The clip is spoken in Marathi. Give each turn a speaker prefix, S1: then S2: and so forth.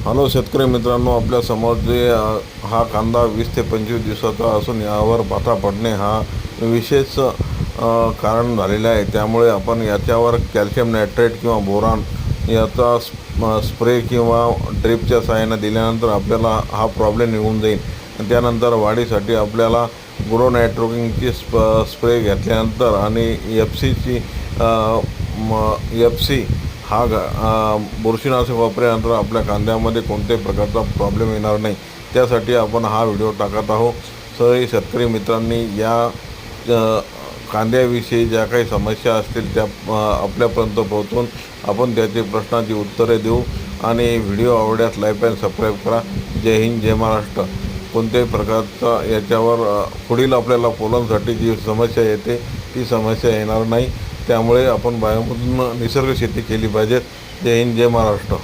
S1: हॅलो शेतकरी मित्रांनो, आपल्या समोर जे हा कांदा 20 ते 25 दिवसाचा असून यावर पाता पडणे हा विशेष कारण झालेला आहे। त्यामुळे आपण याच्यावर कॅल्शियम नायट्रेट किंवा बोरान याचा स्प्रे किंवा ड्रिपच्या सहाय्याने दिल्यानंतर आपल्याला हा प्रॉब्लेम निघून जाईल। त्यानंतर वाढीसाठी आपल्याला गुरो नायट्रोकिंगची स्प्रे घेतल्यानंतर आणि एफ सी हा बुरशीनाशक वापरल्यानंतर आपल्या कांद्यामध्ये कोणत्याही प्रकारचा प्रॉब्लेम येणार नाही। त्यासाठी आपण हा व्हिडिओ टाकत आहोत। सर्व शेतकरी मित्रांनी या कांद्याविषयी ज्या काही समस्या असतील त्या आपल्यापर्यंत पोहोचवून आपण त्याची प्रश्नाची उत्तरे देऊ। आणि व्हिडिओ आवडल्यास लाईक आणि सबस्क्राईब करा। जय हिंद, जय महाराष्ट्र। कोणत्याही प्रकारचा याच्यावर पुढील आपल्याला पोलनसाठी जी समस्या येते ती समस्या येणार नाही। त्यामुळे आपण बाहेरून निसर्ग शेती केली पाहिजे। जय हिंद, जय महाराष्ट्र।